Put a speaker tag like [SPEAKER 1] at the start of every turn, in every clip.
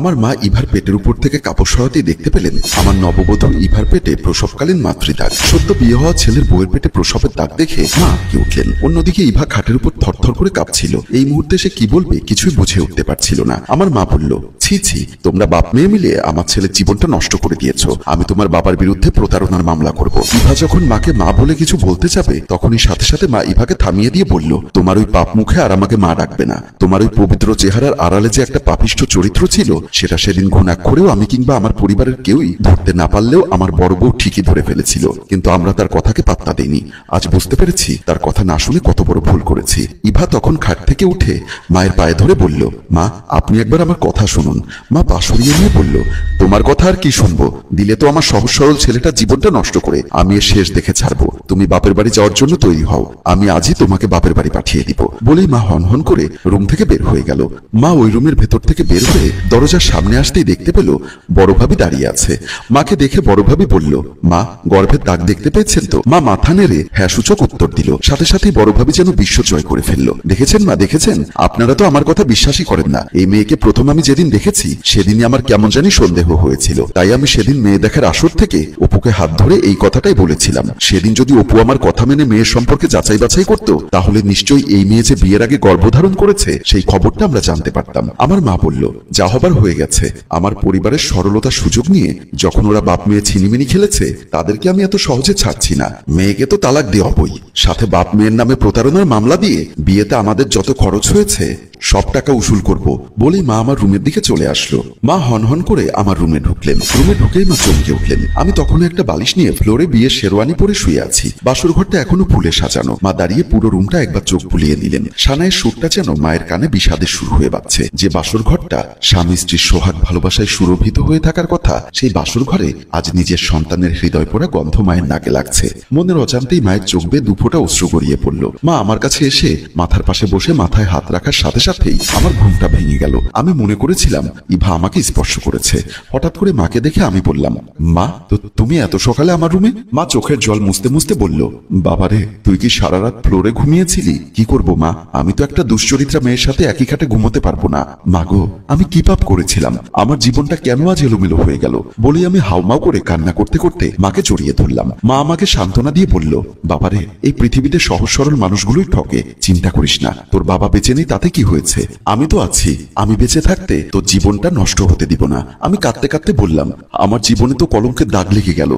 [SPEAKER 1] আমার মা ইভার পেটের উপর থেকে কাপড় সরাতেই দেখতে পেলেন আমার নববধূ ইভার পেটে প্রসবকালীন মাতৃদাগ। সদ্য বিয়ে হওয়া ছেলের বউয়ের পেটে প্রসবের দাগ দেখে মা আটকে উঠলেন। অন্যদিকে ইভা খাটের উপর থরথর করে কাঁপছিল। এই মুহূর্তে সে কি বলবে কিছুই বুঝে উঠতে পারছিল না। আমার মা বলল, ছি ছি, তোমরা বাপ মেয়ে মিলে আমার ছেলের জীবনটা নষ্ট করে দিয়েছো। আমি তোমার বাবার বিরুদ্ধে প্রতারণার মামলা করব। ইভা যখন মাকে মা বলে কিছু বলতে যাবে তখনই সাথে সাথে মা ইভাকে থামিয়ে দিয়ে বলল, তোমার ওই পাপ মুখে আর আমাকে মা ডাকবে না। তোমার ওই পবিত্র চেহারার আড়ালে যে একটা পাপিষ্ঠ চরিত্র ছিল সেটা সেদিন ঘুণাক্ষরেও আমি কিংবা আমার পরিবারের কেউই ধরতে না পারলেও আমার বড় বউ ঠিকই ধরে ফেলেছিল, কিন্তু আমরা তার কথাকে পাত্তা দেইনি। আজ বুঝতে পেরেছি তার কথা না শুনে কত বড় ভুল করেছি। ইভা তখন খাট থেকে উঠে মায়ের পায়ে ধরে বলল, মা আপনি একবার আমার কথা শুনুন। মা পা সরিয়ে নিয়ে বলল, তোমার কথা আর কি শুনবো, দিলে তো আমার সহজ সরল ছেলেটার জীবনটা নষ্ট করে আমি এর শেষ দেখে ছাড়বো। তুমি বাপের বাড়ি যাওয়ার জন্য তৈরি হও, আমি আজই তোমাকে বাপের বাড়ি পাঠিয়ে দিব। বলেই মা হনহন করে রুম থেকে বের হয়ে গেল। মা ওই রুমের ভেতর থেকে বের হয়ে দরজার সামনে আসতেই দেখতে পেল বড় ভাবি দাঁড়িয়ে আছে। মাকে দেখে বড় ভাবি বলল, মা গর্ভের দাগ দেখতে পেয়েছেন তো? মা মাথা নেড়ে হ্যাঁ সূচক উত্তর দিল। সাথে সাথে বড় ভাবি যেন বিশ্ব জয় করে ফেললো। দেখেছেন মা, দেখেছেন? আপনারা তো আমার কথা বিশ্বাসই করেন না। এই মেয়েকে প্রথম আমি যেদিন দেখেছি সেদিনই আমার কেমন জানি সন্দেহ হয়েছিল। তাই আমি সেদিন মেয়ে দেখার আসর থেকে অপুকে হাত ধরে এই কথাটাই বলেছিলাম। সেদিন যদি অপু আমার কথা মেনে মেয়ের সম্পর্কে যাচাই বাছাই করতো তাহলে নিশ্চয়ই এই মেয়ে যে বিয়ের আগে গর্ভধারণ করেছে সেই খবরটা আমরা জানতে পারতাম। আমার মা বলল, যা হবার হয়ে গেছে। আমার পরিবারের সরলতার সুযোগ নিয়ে যখন ওরা বাপ মেয়ে ছিনিমিনি খেলেছে তাদেরকে আমি এত সহজে ছাড়ছি না। মেয়েকে তো তালাক দেওয়া হবই, সাথে বাপ মেয়ের নামে প্রতারণার মামলা দিয়ে বিয়েতে আমাদের যত খরচ হয়েছে সব টাকা উসুল করব। বলেই মা আমার রুমের দিকে চলে আসলো। মা হনহন করে আমার রুমে ঢুকলেন। রুমে ঢুকেই মা চমকে উঠলেন। আমি তখন একটা বালিশ নিয়ে ফ্লোরে বিয়ের শেরওয়ানি পরে শুয়ে আছি। বাসর ঘরটা এখনো ফুলে সাজানো। মা দাঁড়িয়ে পুরো রুমটা একবার চোখ বুলিয়ে দিলেন। সানায়ের সুরটা যেন মায়ের কানে বিষাদের সুর হয়ে বাজছে। যে বাসর ঘরটা স্বামী স্ত্রীর সোহাগ ভালোবাসায় সুরভিত হয়ে থাকার কথা, সেই বাসর ঘরে আজ নিজের সন্তানের হৃদয় পোড়া গন্ধ মায়ের নাকে লাগছে। মনের অজান্তেই মায়ের চোখ বেয়ে দুফোঁটা অশ্রু গড়িয়ে পড়ল। মা আমার কাছে এসে মাথার পাশে বসে মাথায় হাত রাখার সাথে সাথেই আমার ঘুমটা ভেঙে গেল। আমি মনে করেছিলাম ইভা আমাকে স্পর্শ করেছে। হঠাৎ করে মাকে দেখে আমি বললাম, মা তো তুমি এত সকালে আমার রুমে? মা চোখের জল মুছতে মুছতে বলল, বাবারে তুই কি সারা রাত ফ্লোরে ঘুমিয়েছিলি? কি করব মা, আমি তো একটা দুশ্চরিত্রা মেয়ের সাথে একই খাটে ঘুমোতে পারবো না। মা গো, আমি কি পাপ করেছিলাম? আমার জীবনটা কেন আজ এলোমেলো হয়ে গেল? বলেই আমি হাউমাউ করে কান্না করতে করতে মাকে জড়িয়ে ধরলাম। মা আমাকে সান্ত্বনা দিয়ে বলল, বাবারে এই পৃথিবীতে সহজ সরল মানুষগুলোই ঠকে, চিন্তা করিস না। তোর বাবা বেঁচে নেই তাতে কি হয়েছে, আমি তো আছি। আমি বেঁচে থাকতে তোর জীবনটা নষ্ট হতে দিব না। আমি কাঁদতে কাঁদতে বললাম, আমার জীবনে তো কলঙ্কের দাগ লেগে গেল।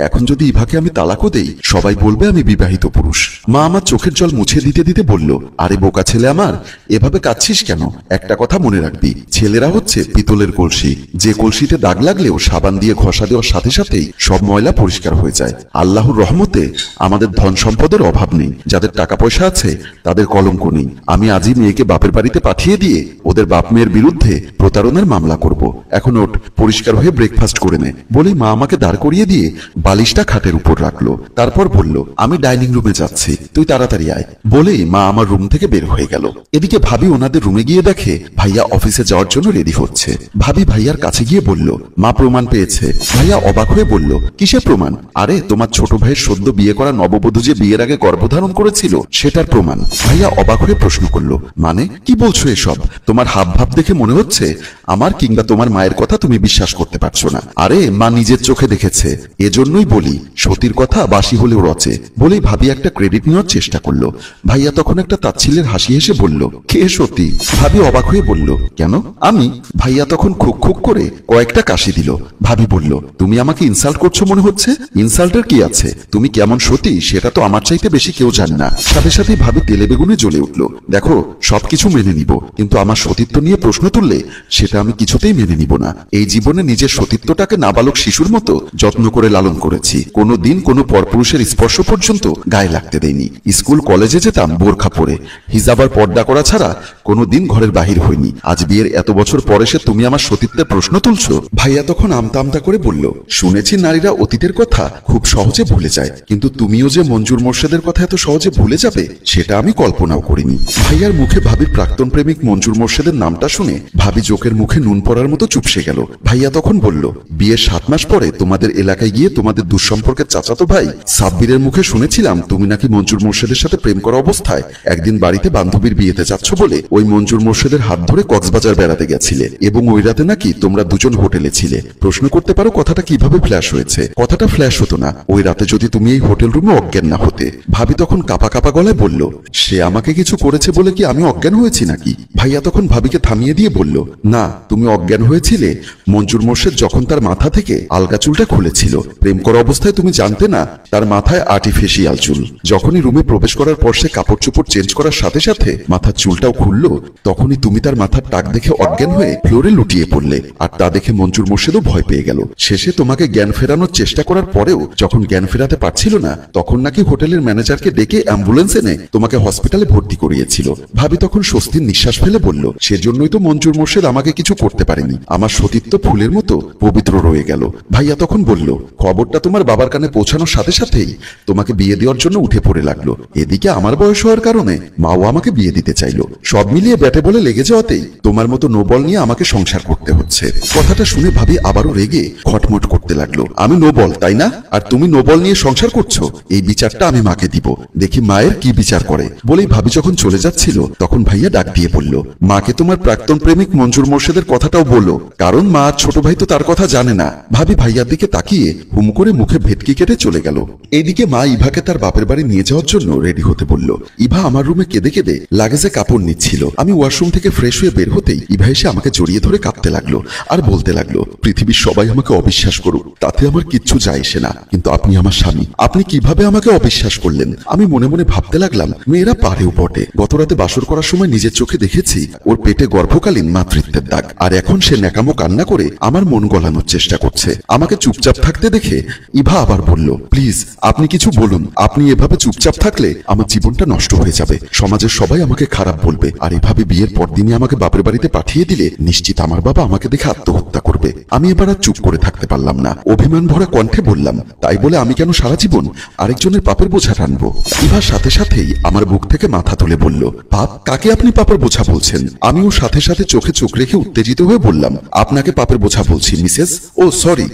[SPEAKER 1] এখন যদি ইভাকে আমি তালাকও দেই সবাই বলবে আমি বিবাহিত পুরুষ। মা আমার চোখের জল মুছে দিতে দিতে বলল, আরে বোকা ছেলে আমার, এভাবে কাঁদছিস কেন? একটা কথা মনে রাখবি, ছেলেরা হচ্ছে পিতলের কলসি। যে কলসিতে দাগ লাগলেও সাবান দিয়ে ঘষা দেওয়ার সাথে সাথেই সব ময়লা পরিষ্কার হয়ে যায়। আল্লাহর রহমতে আমাদের ধন সম্পদের অভাব নেই। যাদের টাকা পয়সা আছে তাদের কলঙ্ক নেই। আমি আজই মেয়েকে বাপের বাড়িতে পাঠিয়ে দিয়ে ওদের বাপ মেয়ের বিরুদ্ধে প্রতারণার মামলা করব। এখন ওঠ, পরিষ্কার হয়ে ব্রেকফাস্ট করে নে। বলেই মা আমাকে দাঁড় করিয়ে দিয়ে বালিশটা খাটের উপর রাখলো। তারপর বলল, আমি ডাইনিং রুমে যাচ্ছি, তুই তাড়াতাড়ি আয়। বলেই মা আমার রুম থেকে বের হয়ে গেল। এদিকে ভাবি ওনাদের রুমে গিয়ে দেখে ভাইয়া অফিসে যাওয়ার জন্য রেডি হচ্ছে। ভাবি ভাইয়ার কাছে গিয়ে বলল, মা প্রমাণ পেয়েছে। ভাইয়া অবাক হয়ে বলল, কিসের প্রমাণ? আরে তোমার ছোট ভাইয়ের সদ্য বিয়ে করা নববধূ যে বিয়ের আগে গর্ভধারণ করেছিল সেটার প্রমাণ। ভাইয়া অবাক হয়ে প্রশ্ন করলো, মানে কি বলছো এসব? তোমার হাব ভাব দেখে মনে হচ্ছে আমার কিংবা তোমার মায়ের কথা তুমি বিশ্বাস করতে পারছো না। আরে মা নিজের চোখে দেখেছে, এজন্যই বলি সতীর কথা বাসি হলেও রচে। বলেই ভাবি একটা ক্রেডিট নেওয়ার চেষ্টা করলো। ভাইয়া তখন একটা তাচ্ছিল্যের হাসি হেসে বলল, কে সতী? ভাবি অবাক হয়ে বলল, কেন আমি? ভাইয়া তখন খুক খুক করে কয়েকটা কাশি দিল। ভাবি বলল, তুমি আমাকে ইনসাল্ট করছো মনে হচ্ছে। ইনসাল্টের কি আছে? তুমি কেমন সতী সেটা তো আমার চাইতে বেশি কেউ জানে না। সাথে সাথে ভাবি তেলে বেগুনে জ্বলে উঠলো। দেখো সবকিছু মেনে নিব, কিন্তু আমার সতীত্ব নিয়ে প্রশ্ন তুললে সেটা আমি কিছুতেই মেনে নিব না। এই জীবনে নিজের সতীত্বটাকে নাবালক শিশুর মতো যত্ন করে লালন করেছি। কোনোদিন কোনো পরপুরুষের স্পর্শ পর্যন্ত গায়ে লাগতে দেয়নি। স্কুল কলেজে যেতাম বোরখা পরে, হিজাবার পর্দা করা ছাড়া কোনোদিন ঘরের বাহির হয়নি। আজ বিয়ের এত বছর পরে সে তুমি আমার সতীত্বের প্রশ্ন তুলছো? ভাইয়া তখন আমতা আমতা করে বলল, শুনেছি নারীরা অতীতের কথা খুব সহজে ভুলে যায়, কিন্তু তুমিও যে মঞ্জুর মোর্শেদের কথা এত সহজে ভুলে যাবে সেটা আমি কল্পনাও করিনি। ভাইয়ার মুখে ভাবির প্রাক্তন প্রেমিক মঞ্জুর মোর্শেদের নামটা শুনে ভাবি জোকের মুখে মুখে নুন পড়ার মতো চুপসে গেল। ভাইয়া তখন বলল, বিয়ের 7 মাস পরে তোমাদের এলাকায় গিয়ে তোমাদের দুঃসম্পর্কের চাচাতো ভাই সাব্বিরের মুখে শুনেছিলাম তুমি নাকি মঞ্জুর মোর্শেদের সাথে প্রেম করা অবস্থায় একদিন বাড়িতে বান্ধবীর বিয়েতে যাচ্ছ বলে ওই মঞ্জুর মোর্শেদের হাত ধরে কক্সবাজার বেড়াতে গেছিলে এবং ওই রাতে নাকি তোমরা দুজন হোটেলে ছিলে। প্রশ্ন করতে পারো কথাটা কিভাবে ফ্ল্যাশ হয়েছে? কথাটা ফ্ল্যাশ হতো না ওই রাতে যদি তুমি এই হোটেল রুমে অজ্ঞান না হতে। ভাবি তখন কাপা কাপা গলায় বলল, সে আমাকে কিছু করেছে বলে কি আমি অজ্ঞান হয়েছি নাকি? ভাইয়া তখন ভাবিকে থামিয়ে দিয়ে বলল, না, তুমি অজ্ঞান হয়েছিলে মঞ্জুর মোর্শেদ যখন তার মাথা থেকে আলগা চুলটা খুলেছিল। প্রেম করা অবস্থায় তুমি জানতে না তার মাথায় আর্টিফিশিয়াল চুল। যখনই রুমে প্রবেশ করার পর সে কাপড় চোপড় চেঞ্জ করার সাথে সাথে মাথার চুলটাও খুললো, তখনই তুমি তার মাথার টাক দেখে অজ্ঞান হয়ে ফ্লোরে লুটিয়ে পড়লে। আর তা দেখে মঞ্জুর মোর্শেদও ভয় পেয়ে গেল। শেষে তোমাকে জ্ঞান ফেরানোর চেষ্টা করার পরেও যখন জ্ঞান ফেরাতে পারছিল না, তখন নাকি হোটেলের ম্যানেজারকে ডেকে অ্যাম্বুলেন্স এনে তোমাকে হসপিটালে ভর্তি করিয়েছিল। ভাবি তখন স্বস্তির নিঃশ্বাস ফেলে বলল, সেজন্যই তো মঞ্জুর মোর্শেদ আমাকে কিছু করতে পারেনি। আমার সতীত্ব ফুলের মতো পবিত্র রয়ে গেল। ভাইয়া তখন বলল, খবরটা তোমার বাবার কানে পৌঁছানোর সাথে সাথেই তোমাকে বিয়ে দেওয়ার জন্য উঠে পড়ে লাগলো। এদিকে আমার বয়স হওয়ার কারণে মাও আমাকে বিয়ে দিতে চাইলো। সব মিলিয়ে ব্যাটে বলে লেগে যাওয়াতেই তোমার মতো নোবল নিয়ে আমাকে সংসার করতে হচ্ছে। কথাটা শুনে ভাবি আবারও রেগে খটমট করতে লাগলো। আমি নোবল তাই না? আর তুমি নোবল নিয়ে সংসার করছো? এই বিচারটা আমি মাকে দিব, দেখি মায়ের কি বিচার করে। বলেই ভাবি যখন চলে যাচ্ছিল তখন ভাইয়া ডাক দিয়ে বলল, মাকে তোমার প্রাক্তন প্রেমিক মঞ্জুর মোর্শেদের কথাটাও বলো, কারণ মা আর ছোট ভাই তো তার কথা জানে না। ভাবি ভাইয়ার দিকে তাকিয়ে হুম করে মুখে ভেটকি কেটে চলে গেল। এইদিকে মা ইভাকে তার বাপের বাড়ি নিয়ে যাওয়ার জন্য রেডি হতে বলল। ইভা আমার রুমে কেঁদে কেঁদে লাগেজে কাপড় নিচ্ছিল। আমি ওয়াশরুম থেকে ফ্রেশ হয়ে বের হতেই ইভা এসে আমাকে জড়িয়ে ধরে কাঁদতে লাগলো আর বলতে লাগলো, পৃথিবীর সবাই আমাকে অবিশ্বাস করুক, তাতে আমার কিচ্ছু যায় আসে না, কিন্তু আপনি আমার স্বামী, আপনি কিভাবে আমাকে অবিশ্বাস করলেন? আমি মনে মনে ভাবতে লাগলাম, মেয়েরা পারেও বটে। গত রাতে বাসর করার সময় নিজের চোখে দেখেছি ওর পেটে গর্ভকালীন মাতৃত্বের দাগ, আর এখন সে ন্যাকামো কান্না করে আমার মন গলানোর চেষ্টা করছে। আমাকে চুপচাপ থাকতে দেখে ইভা আবার বলল, প্লিজ আপনি কিছু বলুন, আপনি এভাবে চুপচাপ থাকলে আমার জীবনটা নষ্ট হয়ে যাবে, সমাজের সবাই আমাকে খারাপ বলবে, আর এভাবে বিয়ের পর দিনই আমাকে বাপের বাড়িতে পাঠিয়ে দিলে নিশ্চিত আমার বাবা আমাকে দেখে আত্মহত্যা করবে। আমি এবার আর চুপ করে থাকতে পারলাম না, অভিমান ভরা কণ্ঠে বললাম, তাই বলে আমি কেন সারা জীবন আরেকজনের পাপের বোঝা টানবো? ইভার সাথে সাথেই আমার বুক থেকে মাথা তুলে বলল, পাপ? কাকে আপনি পাপের বোঝা বলছেন? আমিও সাথে সাথে চোখে চোখ রেখে উত্তেজিত হয়ে বললাম, আপনাকে পাপের বোঝা বলছি মিসেস, ও সরি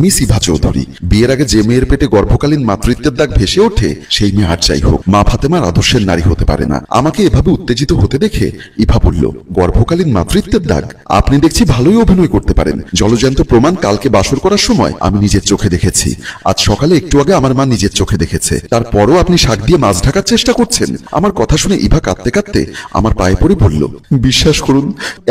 [SPEAKER 1] মিস ইভা চৌধুরী। বিয়ের আগে যে মেয়ের পেটে গর্ভকালীন মাতৃত্বের দাগ ভেসে ওঠে সেই মেয়ে আর যাই হোক মা ফাতেমার আদর্শের নারী হতে পারে না। আমাকে এভাবে উত্তেজিত হতে দেখে ইভা বলল, গর্ভকালীন মাতৃত্বের দাগ? আপনি দেখছি ভালোই অভিনয় করতে পারেন। জলজ্যান্ত প্রমাণ কালকে বাসর করার সময় আমি নিজের চোখে দেখেছি, আজ সকালে একটু আগে আমার মা নিজের চোখে দেখেছে, তারপরও আপনি শাক দিয়ে মাছ ঢাকার চেষ্টা করছেন। আমার কথা শুনে ইভা কাঁদতে কাঁদতে আমার পায়ে পড়ে বলল, বিশ্বাস করুন।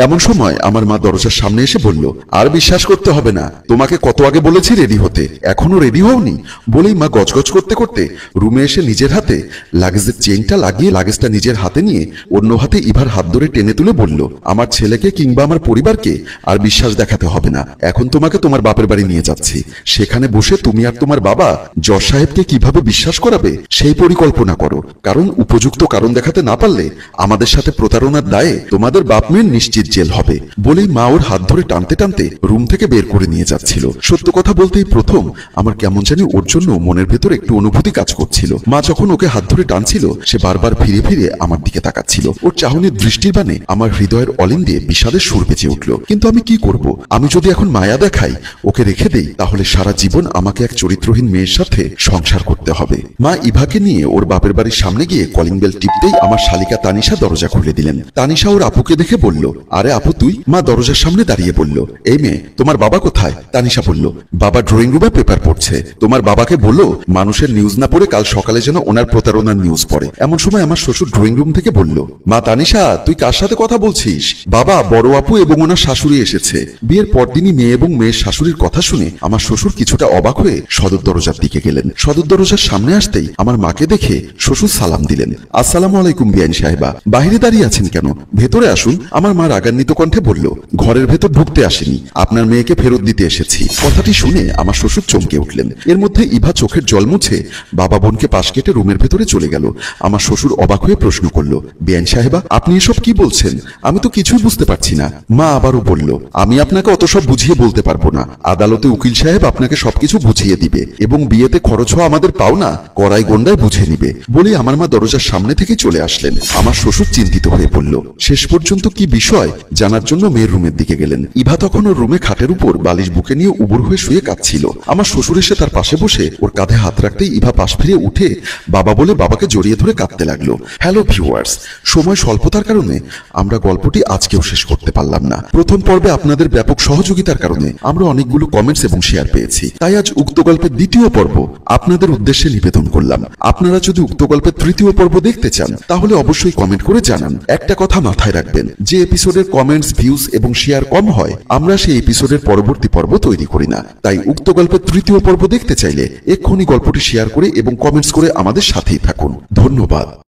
[SPEAKER 1] এমন সময় আমার মা দরজার সামনে এসে বলল, আর বিশ্বাস করতে হবে না, তোমাকে কত আগে বলেছি রেডি হতে, এখনো রেডি হওনি? বলেই মা গজগজ করতে করতে রুমে এসে নিজের হাতে লাগেজের চেইনটা লাগিয়ে লাগেজটা নিজের হাতে নিয়ে অন্য হাতে ইভার হাত ধরে টেনে তুলে বলল, আমার ছেলেকে কিংবা আমার পরিবারকে আর বিশ্বাস দেখাতে হবে না, এখন তোমাকে তোমার বাপের বাড়ি নিয়ে যাচ্ছি, সেখানে বসে তুমি আর তোমার বাবা জজ সাহেবকে কিভাবে বিশ্বাস করাবে সেই পরিকল্পনা করো, কারণ উপযুক্ত কারণ দেখাতে না পারলে আমাদের সাথে প্রতারণার দায়ে তোমাদের বাপ মেয়ের নিশ্চিত জেল হবে। বলেই মা ওর হাত ধরে টানতে টানতে রুম থেকে বের করে নিয়ে যাচ্ছিল। সত্য কথা বলতেই প্রথম আমার কেমন জানি ওর জন্য মনের ভেতর একটু অনুভূতি কাজ করছিল। মা যখন ওকে হাত ধরে টানছিল সে বারবার ফিরে ফিরে আমার দিকে তাকাচ্ছিল। ওর চাহনির দৃষ্টির বানে আমার হৃদয়ের অলিন্দে বিষাদের সুর বেজে উঠল। কিন্তু আমি কি করব? আমি যদি এখন মায়া দেখাই, ওকে রেখে দেই, তাহলে সারা জীবন আমাকে এক চরিত্রহীন মেয়ের সাথে সংসার করতে হবে। মা ইভাকে নিয়ে ওর বাপের বাড়ির সামনে গিয়ে কলিং বেল টিপতেই আমার শালিকা তানিশা দরজা খুলে দিলেন। তানিশা ওর আপুকে দেখে বলল, আরে আপু তুই? মা দরজার সামনে দাঁড়িয়ে বলল, এই মেয়ে, তোমার বাবা কোথায়? তানিশা বলল, বাবা ড্রয়িং রুমে পেপার পড়ছে। তোমার বাবাকে বলো মানুষের নিউজ না পড়ে কাল সকালে যেন ওনার প্রতারণার নিউজ পড়ে। এমন সময় আমার শ্বশুর ড্রয়িং রুম থেকে বলল, মা তানিশা তুই কার সাথে কথা বলছিস? বাবা, বড় আপু এবং ওনার শাশুড়ি এসেছে। বিয়ের পরদিনই মেয়ে এবং মেয়ের শাশুড়ির কথা শুনে আমার শ্বশুর কিছুটা অবাক হয়ে সদর দরজার দিকে গেলেন। সদর দরজার সামনে আসতেই আমার মাকে দেখে শ্বশুর সালাম দিলেন, আসসালামু আলাইকুম বিআইন সাহেবা, বাইরে দাঁড়িয়ে আছেন কেন? ভেতরে আসুন। আমার মা রাগান্বিত কণ্ঠে বলল, ঘরের ভেতর ঢুকতে আসেনি, আপনার মেয়েকে ফেরত দিতে এসেছি। কথাটি শুনে আমার শ্বশুর চমকে উঠলেন। এর মধ্যে ইভা চোখের জল মুছে বাবা বোনকে পাশ কেটে রুমের ভেতরে চলে গেল। আমার শ্বশুর অবাক হয়ে প্রশ্ন করলো, বিআইন সাহেবা আপনি এসব কি বলছেন? আমি তো কিছুই বুঝতে পারছি না। মা আবারও বলল, আমি আপনাকে অত সব বুঝিয়ে বলতে পারবো না, আদালতে উকিল সাহেব আপনাকে সবকিছু বুঝিয়ে দিবে এবং বিয়েতে খরচ হওয়া আমাদের পাওনা কড়াই গন্ডায় বুঝে নিবে। বলে আমার মা দরজার সামনে থেকে চলে আসলেন। আমার শ্বশুর চিন্তিত হয়ে পড়ল। শেষ পর্যন্ত কি বিষয় জানার জন্য মেয়ের রুমের দিকে গেলেন। ইভা তখন ওর রুমে খাটের উপর বালিশ বুকে নিয়ে উবুর হয়ে শুয়ে কাঁদছিল। আমার শ্বশুর এসে তার পাশে বসে ওর কাঁধে হাত রাখতেই ইভা পাশ ফিরে উঠে বাবা বলে বাবাকে জড়িয়ে ধরে কাঁদতে লাগলো। হ্যালো ভিউয়ার্স, সময় স্বল্পতার কারণে আমরা গল্পটি আজকেও শেষ করতে পারলাম না। প্রথম পর্বে আপনাদের ব্যাপক সহযোগিতার কারণে আমরা অনেকগুলো কমেন্টস এবং শেয়ার পেয়েছি, তাই আজ উক্ত গল্পের দ্বিতীয় পর্ব আপনাদের উদ্দেশ্যে নিবেদন করলাম। আপনারা যদি উক্ত গল্পের তৃতীয় পর্ব দেখতে চান তাহলে অবশ্যই কমেন্ট করে জানান। একটা কথা মাথায় রাখবেন, যে এপিসোডের কমেন্টস, ভিউজ এবং শেয়ার কম হয় আমরা সেই এপিসোডের পরবর্তী পর্ব তৈরি করি না। তাই উক্ত গল্পের তৃতীয় পর্ব দেখতে চাইলে এক্ষুনি গল্পটি শেয়ার করে এবং কমেন্টস করে আমাদের সাথেই থাকুন। ধন্যবাদ।